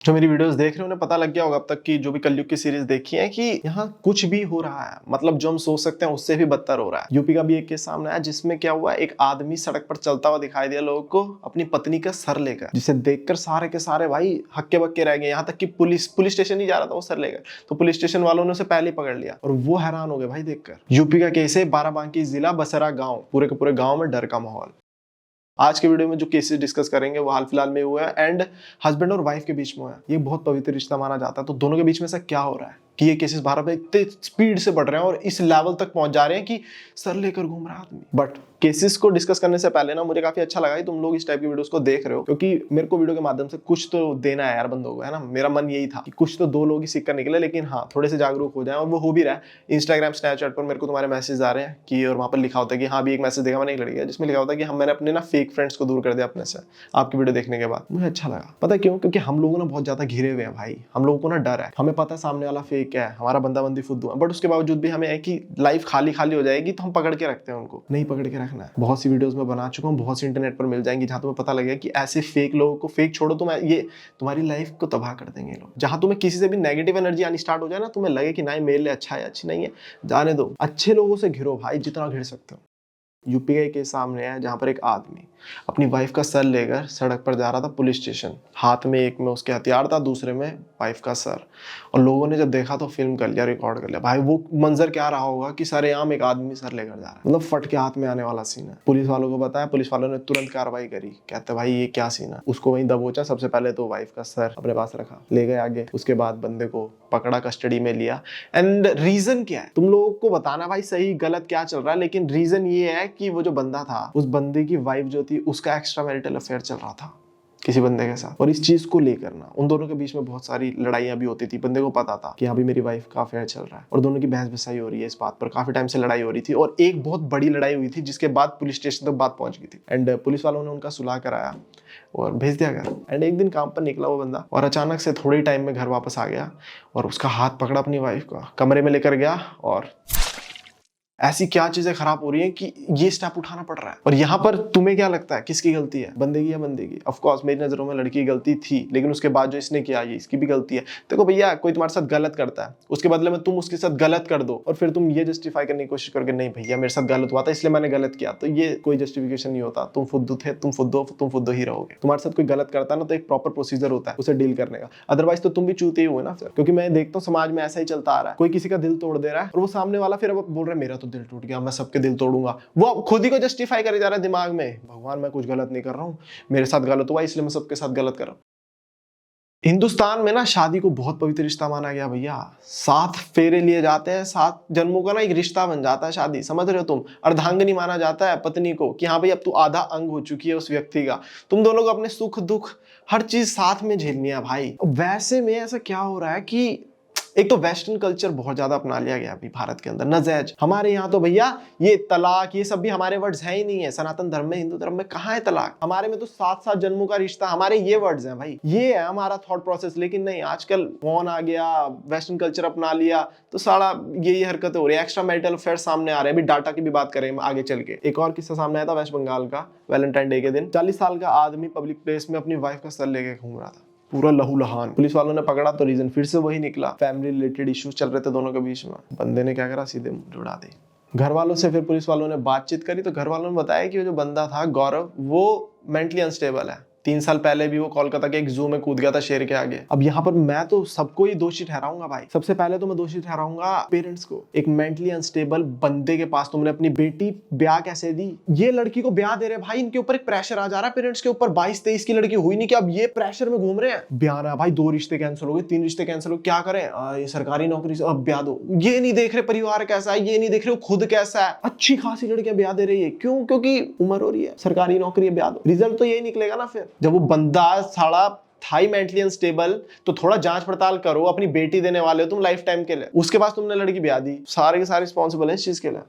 जो मेरी वीडियोस देख रहे हैं उन्हें पता लग गया होगा अब तक की जो भी कलयुग की सीरीज देखी है कि यहाँ कुछ भी हो रहा है, मतलब जो हम सोच सकते हैं उससे भी बदतर हो रहा है। यूपी का भी एक केस सामने आया जिसमें क्या हुआ, एक आदमी सड़क पर चलता हुआ दिखाई दिया लोगों को अपनी पत्नी का सर लेकर, जिसे देखकर सारे के सारे भाई हक्के बक्के रह गए। यहाँ तक कि पुलिस स्टेशन नहीं जा रहा था वो सर लेकर, तो पुलिस स्टेशन वालों ने उसे पहले ही पकड़ लिया और वो हैरान हो गए भाई देखकर। यूपी का केस है बाराबांकी जिला बसरा गाँव, पूरे के पूरे गाँव में डर का माहौल। आज के वीडियो में जो केसेस डिस्कस करेंगे वो हाल फिलहाल में हुआ है एंड हस्बैंड और वाइफ के बीच में हुआ है। ये बहुत पवित्र रिश्ता माना जाता है, तो दोनों के बीच में से क्या हो रहा है कि ये केसेस भारत में इतने स्पीड से बढ़ रहे हैं और इस लेवल तक पहुंच जा रहे हैं कि सर लेकर घूम रहा है आदमी। बट केसेस को डिस्कस करने से पहले ना मुझे काफी अच्छा लगा कि तुम लोग इस टाइप की वीडियोस को देख रहे हो, क्योंकि मेरे को वीडियो के माध्यम से कुछ तो देना है यार बंदों को, है ना। मेरा मन यही था कि कुछ तो दो लोग ही सीख कर निकले, लेकिन हाँ थोड़े से जागरूक हो जाए, और वो हो भी रहा है। इंस्टाग्राम स्नैपचैट पर मेरे को तुम्हारे मैसेज आ रहे हैं कि, और वहां पर लिखा होता है कि हाँ भी एक मैसेज देखा मैंने एक लड़की का जिसमें लिखा होता है कि हम मैंने अपने ना फेक फ्रेंड्स को दूर कर दिया अपने से आपकी वीडियो देखने के बाद। मुझे अच्छा लगा, पता है क्यों? क्योंकि हम लोगों ने बहुत ज्यादा घिरे हुए हैं भाई, हम लोगों को ना डर है, हमें पता है सामने वाला फेक है, हमारा बंदा बंदी फुद्दू है, बट उसके बावजूद भी हमें है कि लाइफ खाली खाली हो जाएगी तो हम पकड़ के रखते हैं उनको। नहीं पकड़ के रखना है। बहुत सी वीडियोस में बना चुका हूँ, बहुत सी इंटरनेट पर मिल जाएंगी जहां तुम्हें पता लगेगा कि ऐसे फेक लोगों को, फेक छोड़ो तुम, ये तुम्हारी लाइफ को तबाह कर देंगे लोग। जहां तुम्हें किसी से भी नेगेटिव एनर्जी आनी स्टार्ट हो जाए ना, तुम्हें लगे कि नहीं मेरे लिए अच्छा है अच्छी नहीं है, जाने दो। अच्छे लोगों से घिरो भाई जितना घिर सकते हो। यूपी का एक केस सामने है जहां पर एक आदमी अपनी वाइफ का सर लेकर सड़क पर जा रहा था पुलिस स्टेशन। हाथ में एक में उसके हथियार था, दूसरे में वाइफ का सर। और लोगों ने जब देखा तो फिल्म कर लिया, रिकॉर्ड कर लिया। भाई वो मंजर क्या रहा होगा कि सरेआम एक आदमी सर लेकर जा रहा है, मतलब फट के हाथ में आने वाला सीन है। पुलिस वालों को बताया, पुलिस वालों ने तुरंत कार्रवाई करी। कहते भाई ये क्या सीन है, उसको वहीं दबोचा। सबसे पहले तो वाइफ का सर अपने पास रखा, ले गए आगे, उसके बाद बंदे को पकड़ा, कस्टडी में लिया। एंड रीजन क्या है तुम लोगों को बताना भाई, सही गलत क्या चल रहा है, लेकिन रीजन ये है कि वो जो बंदा था, उस बंदे की वाइफ जो थी उसका एक्स्ट्रा मैरिटल अफेयर चल रहा था किसी बंदे के साथ। और इस चीज को लेकर ना उन दोनों के बीच में बहुत सारी लड़ाइयां भी होती थी। बंदे को पता था कि हाँ भी मेरी वाइफ का अफेयर चल रहा है, और दोनों की बहस बसाई हो रही है इस बात पर। काफी टाइम से लड़ाई हो रही थी और एक बहुत बड़ी लड़ाई हुई थी जिसके बाद पुलिस स्टेशन तक बात पहुंच गई थी। एंड पुलिस वालों ने उनका सुलह कराया और भेज दिया घर। एंड एक दिन काम पर निकला वो बंदा और अचानक से थोड़े टाइम में घर वापस आ गया और उसका हाथ पकड़ा अपनी वाइफ का, कमरे में लेकर गया, और ऐसी क्या चीजें खराब हो रही हैं कि ये स्टेप उठाना पड़ रहा है। और यहाँ पर तुम्हें क्या लगता है किसकी गलती है, बंदे की या बंदे की? ऑफ कोर्स मेरी नजरों में लड़की की गलती थी, लेकिन उसके बाद जो इसने किया ये इसकी भी गलती है। देखो भैया, कोई तुम्हारे साथ गलत करता है, उसके बदले में तुम उसके साथ गलत कर दो और फिर तुम ये जस्टिफाई करने की कोशिश करोगे नहीं भैया मेरे साथ गलत हुआ था इसलिए मैंने गलत किया, तो ये कोई जस्टिफिकेशन नहीं होता। तुम फुद्दू थे, तुम फुद्दू ही रहोगे। तुम्हारे साथ कोई गलत करता है ना, तो एक प्रॉपर प्रोसीजर होता है उसे डील करने का, अदरवाइज तो तुम भी चूते ही हुए ना फिर। क्योंकि मैं देखता हूँ समाज में ऐसा ही चलता आ रहा है, कोई किसी का दिल तोड़ दे रहा है और वो सामने वाला फिर अब बोल रहा है मेरा तो दिल टूट गया, मैं सबके दिल तोड़ूंगा। वो खुद ही को जस्टिफाई करे जा रहा है दिमाग में, भगवान मैं कुछ गलत नहीं कर रहा हूँ, मेरे साथ गलत हुआ इसलिए मैं सबके साथ गलत कर रहा हूँ। हिंदुस्तान में ना शादी को बहुत पवित्र रिश्ता माना गया भैया। 7 फेरे लिए जाते हैं, 7 जन्मों का ना एक रिश्ता बन जाता है शादी, समझ रहे हो तुम। अर्धांगिनी माना जाता है पत्नी को कि हाँ भाई अब तू आधा अंग हो चुकी है उस व्यक्ति का, तुम दोनों को अपने सुख दुख हर चीज साथ में झेलनी है भाई। वैसे में ऐसा क्या हो रहा है कि एक तो वेस्टर्न कल्चर बहुत ज्यादा अपना लिया गया अभी भारत के अंदर, नाजायज। हमारे यहाँ तो भैया ये तलाक ये सब भी हमारे वर्ड्स है ही नहीं है। सनातन धर्म में, हिंदू धर्म में कहाँ है तलाक? हमारे में तो 7 जन्मों का रिश्ता, हमारे ये वर्ड्स हैं भाई, ये है हमारा थॉट प्रोसेस। लेकिन नहीं, आजकल फोन आ गया, वेस्टर्न कल्चर अपना लिया, तो सारा यही हरकतें हो रही है। एक्स्ट्रा मैरिटल अफेयर सामने आ रहे हैं। अभी डाटा की भी बात करें आगे चल के, एक और किस्सा सामने आया था वेस्ट बंगाल का। वैलेंटाइन डे के दिन 40 साल का आदमी पब्लिक प्लेस में अपनी वाइफ का सर लेके घूम रहा था, पूरा लहूलुहान। पुलिस वालों ने पकड़ा तो रीजन फिर से वही निकला, फैमिली रिलेटेड इश्यूज चल रहे थे दोनों के बीच में। बंदे ने क्या करा, सीधे मुंह उड़ा दी। घर वालों से फिर पुलिस वालों ने बातचीत करी तो घर वालों ने बताया कि वो जो बंदा था गौरव, वो मेंटली अनस्टेबल है। 3 साल पहले भी वो कोलकाता के एक जू में कूद गया था शेर के आगे। अब यहाँ पर मैं तो सबको ही दोषी ठहराऊंगा भाई। सबसे पहले तो मैं दोषी ठहराऊंगा पेरेंट्स को। एक मेंटली अनस्टेबल बंदे के पास तुमने अपनी बेटी ब्याह कैसे दी? ये लड़की को ब्याह दे रहे भाई, इनके ऊपर एक प्रेशर आ जा रहा है पेरेंट्स के ऊपर। 22-23 की लड़की हुई नहीं कि अब ये प्रेशर में घूम रहे हैं, ब्याह ना भाई, 2 रिश्ते कैंसिल हो गए, 3 रिश्ते कैंसिल हो, क्या करें? ये सरकारी नौकरी से अब ब्याह दो। ये नहीं देख रहे परिवार कैसा है, ये नहीं देख रहे हो खुद कैसा है। अच्छी खासी लड़कियां ब्याह दे रही है, क्यों? क्योंकि उम्र हो रही है, सरकारी नौकरी है, ब्याह दो। रिजल्ट तो यही निकलेगा ना फिर। जब वो बंदा साला था मेंटली अनस्टेबल, तो थोड़ा जांच पड़ताल करो। अपनी बेटी देने वाले हो तुम लाइफ टाइम के लिए, उसके बाद तुमने लड़की ब्याह दी, सारे के सारे रिस्पॉन्सिबल है इस चीज के लिए।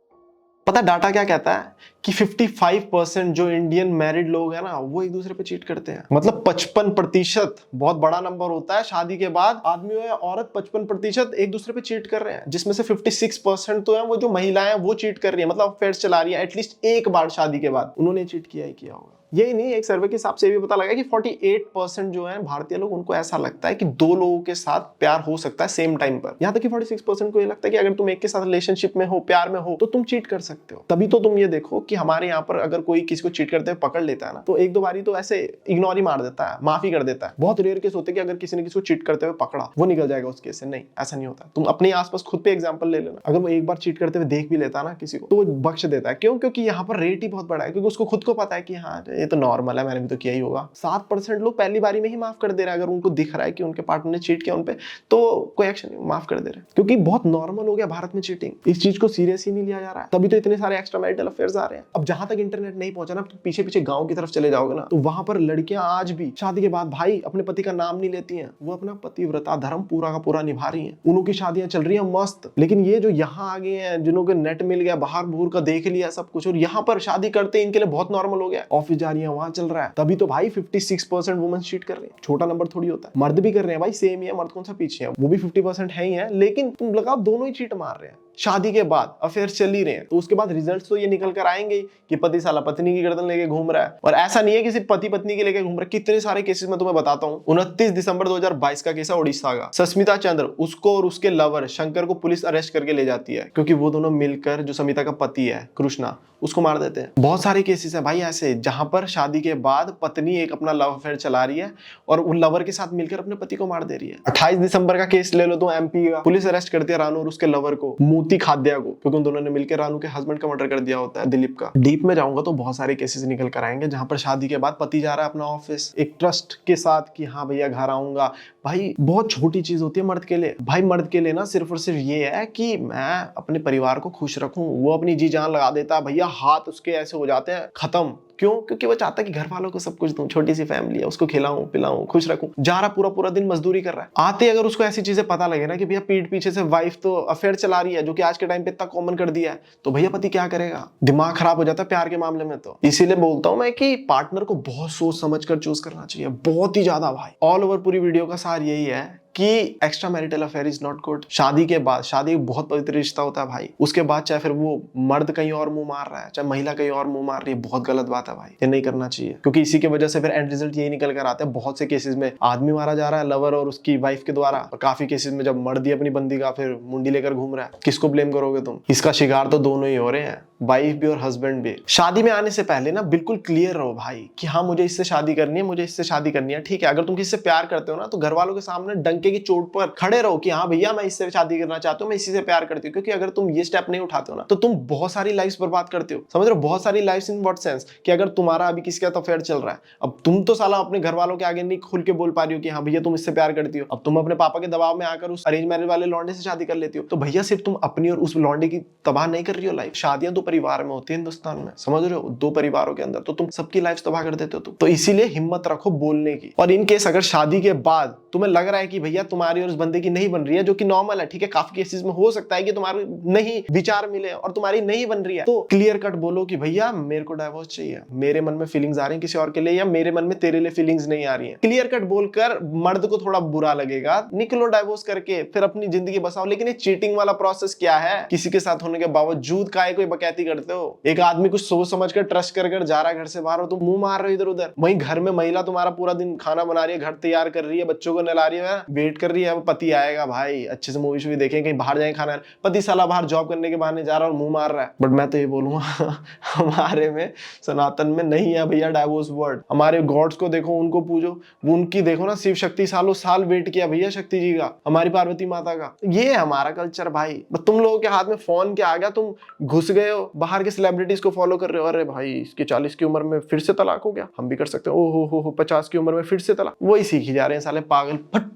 पता डाटा क्या कहता है कि 55% जो इंडियन मैरिड लोग हैं ना, वो एक दूसरे पे चीट करते हैं। मतलब 55%, बहुत बड़ा नंबर होता है। शादी के बाद आदमी हो या औरत, 55% एक दूसरे पे चीट कर रहे हैं, जिसमें से 56% तो है वो जो महिलाएं वो चीट कर रही है, मतलब अफेयर्स चला रही है। एटलीस्ट एक बार शादी के बाद उन्होंने चीट किया ही किया होगा। यही नहीं, एक सर्वे के हिसाब से ये भी पता लगा कि 48% जो है भारतीय लोग, उनको ऐसा लगता है कि दो लोगों के साथ प्यार हो सकता है सेम टाइम पर। यहाँ तक कि 46% को ये लगता है कि अगर तुम एक के साथ रिलेशनशिप में हो, प्यार में हो, तो तुम चीट कर सकते हो। तभी तो तुम ये देखो कि हमारे यहाँ पर अगर कोई किसी को चीट करते हुए पकड़ लेता है ना, तो एक दो बारी तो ऐसे इग्नोर ही मार देता है, माफी कर देता है। बहुत रेयर केस होते हैं कि अगर किसी ने किसी को चीट करते हुए पकड़ा, वो निकल जाएगा उस केस से। नहीं, ऐसा नहीं होता। तुम अपने आसपास खुद पे एग्जांपल ले लेना, अगर वो एक बार चीट करते हुए देख भी लेता है ना किसी को, तो वो बख्श देता है। क्यों? क्योंकि यहाँ पर रेट ही बहुत बड़ा है, क्योंकि उसको खुद को पता है कि हाँ ये तो नॉर्मल है, मैंने भी तो किया ही होगा। 7% लोग पहली बारी में ही माफ कर दे रहे हैं, अगर उनको दिख रहा है कि उनके पार्टनर ने चीट किया उन पे, तो कोई एक्शन नहीं, माफ कर दे रहे, क्योंकि बहुत नॉर्मल हो गया भारत में चीटिंग। इस चीज को सीरियस ही नहीं लिया जा रहा है, तभी तो इतने सारे एक्स्ट्रा मैरिटल अफेयर्स आ रहे हैं। अब जहां तक इंटरनेट नहीं पहुंचा ना, तो पीछे पीछे गांव की तरफ चले जाओगे ना, तो वहां पर लड़कियां आज भी शादी के बाद भाई अपने पति का नाम नहीं लेती हैं, वो अपना पतिव्रता धर्म पूरा का पूरा निभा रही हैं। उनकी शादियां चल रही हैं मस्त। लेकिन ये जो यहाँ आ गए हैं, जिन्हों को नेट मिल गया, बाहर भूर का देख लिया सब कुछ, और यहाँ पर शादी करते इनके लिए बहुत नॉर्मल हो गया, ऑफिस जा रही है, वहां चल रहा है, तभी तो भाई 56% वुमेन चीट कर रहे हैं। छोटा नंबर थोड़ी होता है, मर्द भी कर रहे हैं भाई, सेम ही है, मर्द कौन सा पीछे है, वो भी 50% है ही है। लेकिन तुम लगाओ दोनों ही चीट मार रहे हैं, शादी के बाद अफेयर चल ही रहे हैं, तो उसके बाद रिजल्ट्स तो ये निकल कर आएंगे कि पति साला पत्नी की गर्दन लेके घूम रहा है। और ऐसा नहीं है कि सिर्फ पति पत्नी के लेके घूम रहा है, कितने सारे केसेस मैं तुम्हें बताता हूँ। 29 दिसंबर 2022 का केस है उड़ीसा का। सस्मिता चंद्र, उसको और उसके लवर शंकर को पुलिस अरेस्ट करके ले जाती है, क्योंकि वो दोनों मिलकर जो समिता का पति है कृष्णा, उसको मार देते हैं। बहुत सारे केसेस है भाई ऐसे, जहां पर शादी के बाद पत्नी एक अपना लव अफेयर चला रही है और उन लवर के साथ मिलकर अपने पति को मार दे रही है। 28 दिसंबर का केस ले लो तो एमपी का, पुलिस अरेस्ट करती है रानू और उसके लवर को, मोती खाद्या को, क्योंकि उन दोनों ने मिलकर रानू के हस्बैंड का मर्डर कर दिया होता है, दिलीप का। डीप में जाऊंगा तो बहुत सारे केसेस निकल कर आएंगे, जहां पर शादी के बाद पति जा रहा है अपना ऑफिस एक ट्रस्ट के साथ कि हाँ भैया घर आऊंगा। भाई बहुत छोटी चीज होती है मर्द के लिए। भाई मर्द के लिए ना सिर्फ और सिर्फ ये है कि मैं अपने परिवार को खुश रखूं, वो अपनी जी जान लगा देता है भैया, हाथ उसके ऐसे हो जाते हैं खत्म। क्यों? क्योंकि वो चाहता है कि घर वालों को सब कुछ दूं, छोटी सी फैमिली है, उसको खिलाऊं पिलाऊं, खुश रखूं। जा रहा पूरा पूरा दिन मजदूरी कर रहा है, आते अगर उसको ऐसी चीजें पता लगे ना कि भैया पीठ पीछे से वाइफ तो अफेयर चला रही है, जो कि आज के टाइम पे इतना कॉमन कर दिया है, तो भैया पति क्या करेगा? दिमाग खराब हो जाता है प्यार के मामले में। तो इसीलिए बोलता हूं मैं कि पार्टनर को बहुत सोच समझ कर चूज करना चाहिए, बहुत ही ज्यादा भाई। ऑल ओवर पूरी वीडियो का सार यही है कि extra marital affair is not good. शादी के बाद, शादी एक बहुत पवित्र रिश्ता होता है भाई, उसके बाद चाहे फिर वो मर्द कहीं और मुंह मार रहा है, चाहे महिला कहीं और मुंह मार रही है, बहुत गलत बात है भाई, ये नहीं करना चाहिए। क्योंकि इसी की वजह से फिर एंड रिजल्ट यही निकल कर आता है। बहुत से केसेस में आदमी मारा जा रहा है लवर और उसकी वाइफ के द्वारा, और काफी केसेस में जब मर्द ही अपनी बंदी का फिर मुंडी लेकर घूम रहा है, किसको ब्लेम करोगे तुम? इसका शिकार तो दोनों ही हो रहे हैं, वाइफ भी और हस्बैंड भी। शादी में आने से पहले ना बिल्कुल क्लियर रहो भाई कि हाँ मुझे इससे शादी करनी है, मुझे इससे शादी करनी है। ठीक है, अगर तुम किसी से प्यार करते हो ना, तो घर वालों के सामने डंके की चोट पर खड़े रहो कि हाँ भैया मैं इससे शादी करना चाहता हूँ, मैं इसी से प्यार करती हूँ। क्योंकि अगर तुम ये स्टेप नहीं उठाते हो ना, तो तुम बहुत सारी लाइफ बर्बाद करते हो। समझ रहे हो? बहुत सारी लाइफ इन व्हाट सेंस कि अगर तुम्हारा अभी किसी का तो अफेयर चल रहा है, अब तुम तो साला अपने घर वालों के आगे नहीं खुल के बोल पा रही हो कि हाँ भैया तुम इससे प्यार करती हो, अब तुम अपने पापा के दबाव में आकर उस अरेंज मैरिज वाले लौंडे से शादी कर लेती हो, तो भैया सिर्फ तुम अपनी और उस लौंडे की तबाह नहीं कर रही हो लाइफ। शादियां दो परिवार में होती है हिंदुस्तान में, समझ रहे हो? दो परिवारों के अंदर, तो तुम सबकी लाइफ तबाह कर देते हो तुम। तो इसीलिए हिम्मत रखो बोलने की। और इन केस अगर शादी के बाद तुम्हें लग रहा है कि भैया तुम्हारी और उस बंदे की नहीं बन रही है, जो कि नॉर्मल है, ठीक है, काफी केसेस में हो सकता है कि तुम्हारे नहीं विचार मिले और तुम्हारी नहीं बन रही है, तो क्लियर कट बोलो कि भैया मेरे को डाइवोर्स चाहिए, मेरे मन में फीलिंग्स आ रही हैं किसी और के लिए, या मेरे मन में तेरे लिए फीलिंग्स नहीं आ रही हैं। क्लियर कट बोलकर मर्द को थोड़ा बुरा लगेगा, निकलो डाइवोर्स करके, फिर अपनी जिंदगी बसाओ। लेकिन ये चीटिंग वाला प्रोसेस क्या है? किसी के साथ होने के बावजूद काहे कोई बकैती करते हो? एक आदमी कुछ सोच समझ कर ट्रस्ट कर जा रहा है घर से बाहर, तुम मुंह मार रहे हो इधर उधर। वहीं घर में महिला तुम्हारा पूरा दिन खाना बना रही है, घर तैयार कर रही है, बच्चों को नहला रही है, वेट कर रही है पति आएगा, भाई अच्छे से मूवी शूवी देखें, कहीं बाहर जाए खाना। पति साला बाहर जॉब करने के बहाने जा रहा है और मुंह मार रहा है। बट मैं तो ये बोलूंगा हमारे में सनातन में नहीं है भैया डाइवोर्स वर्ड। हमारे गॉड्स को देखो, उनको पूजो, वो उनकी देखो ना, शिव शक्ति सालों साल वेट किया भैया शक्ति जी का, हमारी पार्वती माता का। ये है हमारा कल्चर भाई। तुम लोगों के हाथ में फोन क्या आ गया, तुम घुस गए हो बाहर के सेलिब्रिटीज को फॉलो कर रहे हो। अरे भाई इसकी 40 की उम्र में फिर से तलाक हो गया, हम भी कर सकते हो। ओ हो 50 की उम्र में फिर से तलाक। वही सीखी जा रहे हैं साले पागल फट।